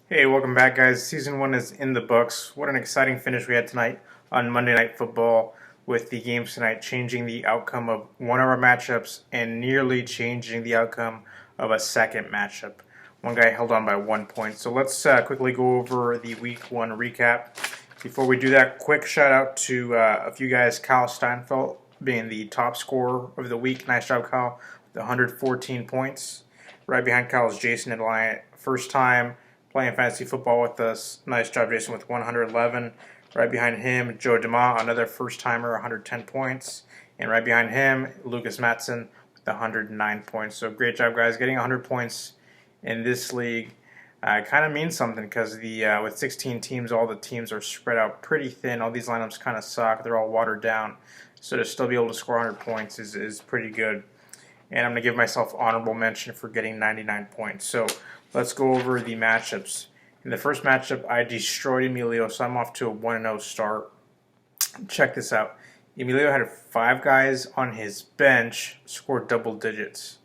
Hey, welcome back, guys. Season 1 is in the books. What an exciting finish we had tonight on Monday Night Football, with the games tonight changing the outcome of one of our matchups and nearly changing the outcome of a second matchup. One guy held on by 1 point. So let's quickly go over the Week 1 recap. Before we do that, quick shout out to a few guys. Kyle Steinfeld being the top scorer of the week. Nice job, Kyle, with 114 points. Right behind Kyle is Jason and Eliant. First time playing fantasy football with us. Nice job, Jason, with 111. Right behind him, Joe DeMont, another first-timer, 110 points. And right behind him, Lucas Matson with 109 points. So great job, guys. Getting 100 points in this league kind of means something, because with 16 teams, all the teams are spread out pretty thin. All these lineups kind of suck. They're all watered down. So to still be able to score 100 points is pretty good. And I'm going to give myself honorable mention for getting 99 points. So let's go over the matchups. In the first matchup, I destroyed Emilio, so I'm off to a 1-0 start. Check this out. Emilio had 5 guys on his bench scored double digits.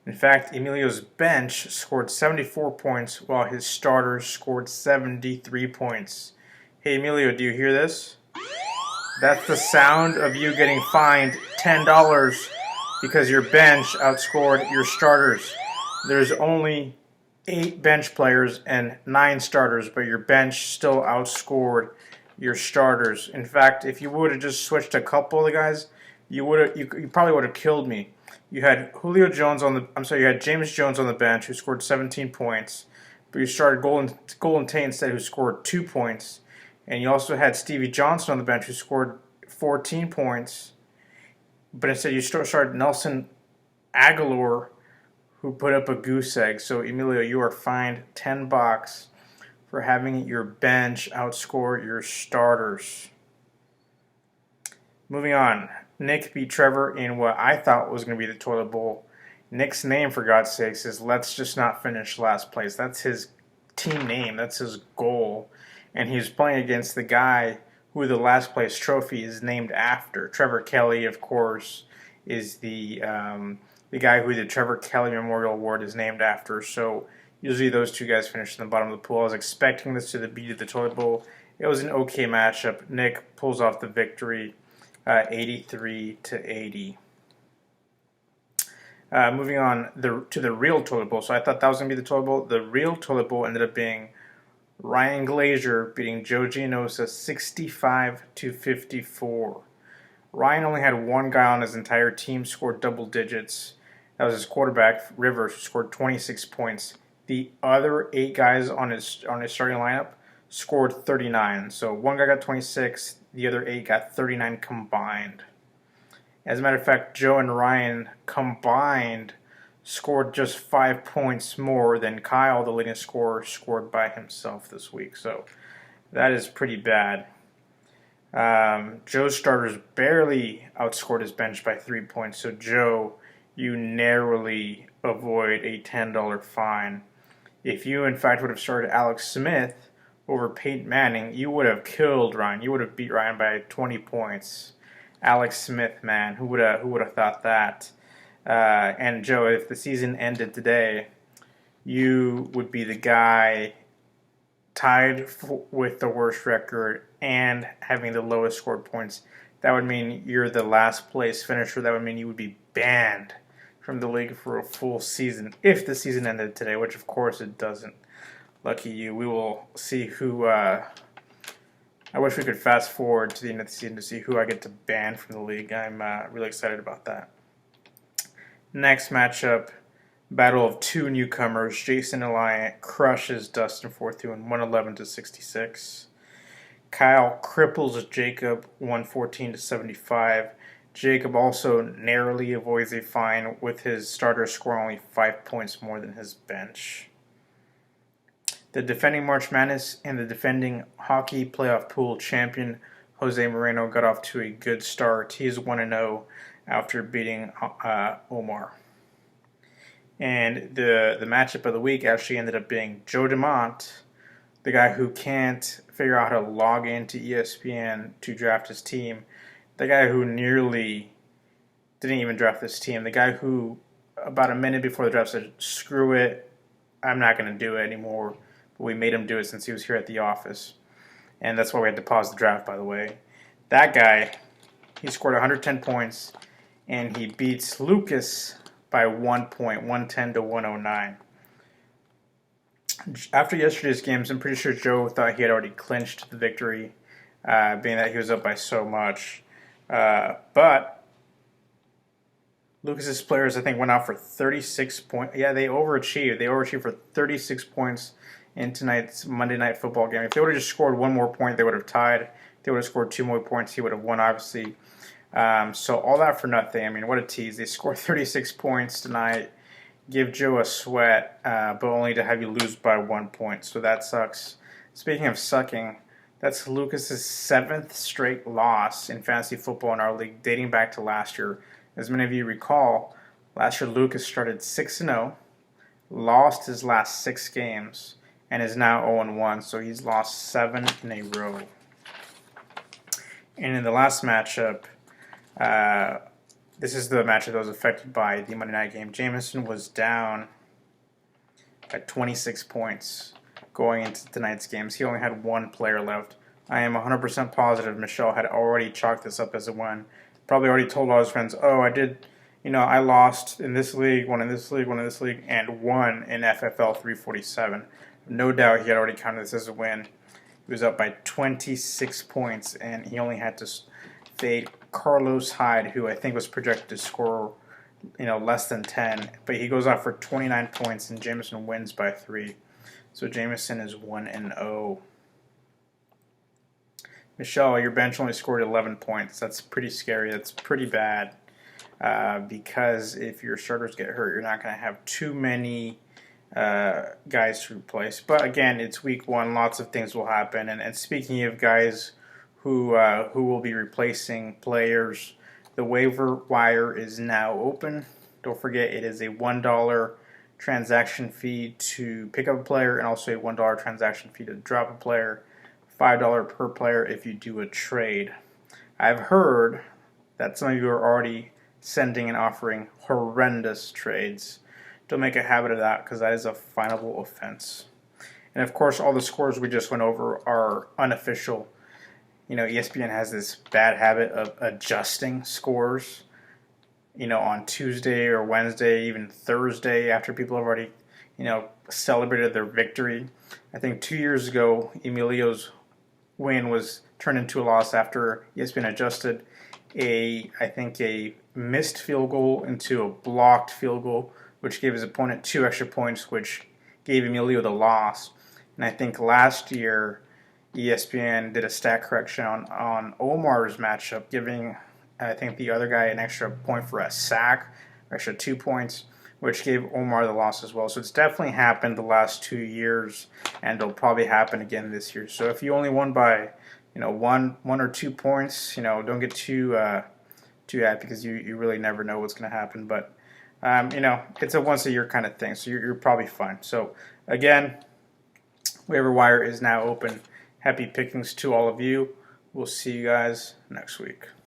In fact, Emilio's bench scored 74 points, while his starters scored 73 points. Hey, Emilio, do you hear this? That's the sound of you getting fined $10 because your bench outscored your starters. There's only 8 bench players and 9 starters, but your bench still outscored your starters. In fact, if you would have just switched a couple of the guys, you probably would have killed me. You had Julio Jones you had James Jones on the bench, who scored 17 points, but you started Golden Tate instead, who scored 2 points, and you also had Stevie Johnson on the bench, who scored 14 points, but instead you started Nelson Aguilar, who put up a goose egg. So, Emilio, you are fined $10 for having your bench outscore your starters. Moving on, Nick beat Trevor in what I thought was going to be the toilet bowl. Nick's name, for God's sakes, is Let's Just Not Finish Last Place. That's his team name. That's his goal. And he's playing against the guy who the last place trophy is named after. Trevor Kelly, of course, is the guy who the Trevor Kelly Memorial Award is named after. So usually those two guys finish in the bottom of the pool. I was expecting this to be the toilet bowl. It was an okay matchup. Nick pulls off the victory, 83-80. Moving on to the real toilet bowl. So I thought that was going to be the toilet bowl. The real toilet bowl ended up being Ryan Glazier beating Joe Gianosa 65-54. Ryan only had 1 guy on his entire team scored double digits. That was his quarterback, Rivers, who scored 26 points. The other 8 guys on his starting lineup scored 39. So 1 guy got 26, the other 8 got 39 combined. As a matter of fact, Joe and Ryan combined scored just 5 points more than Kyle, the leading scorer, scored by himself this week. So that is pretty bad. Joe's starters barely outscored his bench by 3 points. So Joe, you narrowly avoid a $10 fine. If you, in fact, would have started Alex Smith over Peyton Manning, you would have killed Ryan. You would have beat Ryan by 20 points. Alex Smith, man, who would have thought that? And Joe, if the season ended today, you would be the guy tied with the worst record and having the lowest scored points. That would mean you're the last place finisher. That would mean you would be banned from the league for a full season if the season ended today, which of course it doesn't. Lucky you. We will see who. I wish we could fast forward to the end of the season to see who I get to ban from the league. I'm really excited about that. Next matchup, battle of 2 newcomers. Jason Eliant crushes Dustin Forthu in 111-66. Kyle cripples Jacob 114-75. Jacob also narrowly avoids a fine, with his starter scoring only 5 points more than his bench. The defending March Madness and the defending hockey playoff pool champion Jose Moreno got off to a good start. He is 1-0 after beating Omar. And the matchup of the week actually ended up being Joe DeMont, the guy who can't figure out how to log into ESPN to draft his team, the guy who nearly didn't even draft this team, the guy who about a minute before the draft said, screw it, I'm not going to do it anymore, but we made him do it since he was here at the office. And that's why we had to pause the draft, by the way. That guy, he scored 110 points, and he beats Lucas by 1 point, 110 to 109. After yesterday's games, I'm pretty sure Joe thought he had already clinched the victory, being that he was up by so much. But Lucas's players, I think, went out for 36 points. Yeah, they overachieved. They overachieved for 36 points in tonight's Monday Night Football game. If they would have just scored one more point, they would have tied. If they would have scored 2 more points, he would have won, obviously. So all that for nothing. I mean, what a tease. They scored 36 points tonight, give Joe a sweat, but only to have you lose by 1 point. So that sucks. Speaking of sucking, that's Lucas's 7th straight loss in fantasy football in our league, dating back to last year. As many of you recall, last year Lucas started 6-0, lost his last 6 games, and is now 0-1. So he's lost 7 in a row. And in the last matchup, this is the matchup that was affected by the Monday night game. Jameson was down at 26 points going into tonight's games. He only had 1 player left. I am 100% positive Michelle had already chalked this up as a win. Probably already told all his friends, oh, I lost in this league, won in this league, won in this league, and won in FFL347. No doubt he had already counted this as a win. He was up by 26 points, and he only had to fade Carlos Hyde, who I think was projected to score, less than 10. But he goes out for 29 points, and Jameson wins by 3. So Jameson is 1-0. Michelle, your bench only scored 11 points. That's pretty scary. That's pretty bad. Because if your starters get hurt, you're not going to have too many guys to replace. But again, it's week 1. Lots of things will happen. And speaking of guys who will be replacing players, the waiver wire is now open. Don't forget, it is a $1 transaction fee to pick up a player, and also a $1 transaction fee to drop a player. $5 per player if you do a trade. I've heard that some of you are already sending and offering horrendous trades. Don't make a habit of that, because that is a finable offense. And of course, all the scores we just went over are unofficial. ESPN has this bad habit of adjusting scores, on Tuesday or Wednesday, even Thursday, after people have already, celebrated their victory. I think 2 years ago, Emilio's win was turned into a loss after ESPN adjusted a missed field goal into a blocked field goal, which gave his opponent 2 extra points, which gave Emilio the loss. And I think last year, ESPN did a stat correction on Omar's matchup, giving, I think, the other guy an extra point for a sack, extra 2 points, which gave Omar the loss as well. So it's definitely happened the last 2 years, and it'll probably happen again this year. So if you only won by, one or 2 points, don't get too happy, because you really never know what's going to happen. But it's a once a year kind of thing, so you're probably fine. So again, waiver wire is now open. Happy pickings to all of you. We'll see you guys next week.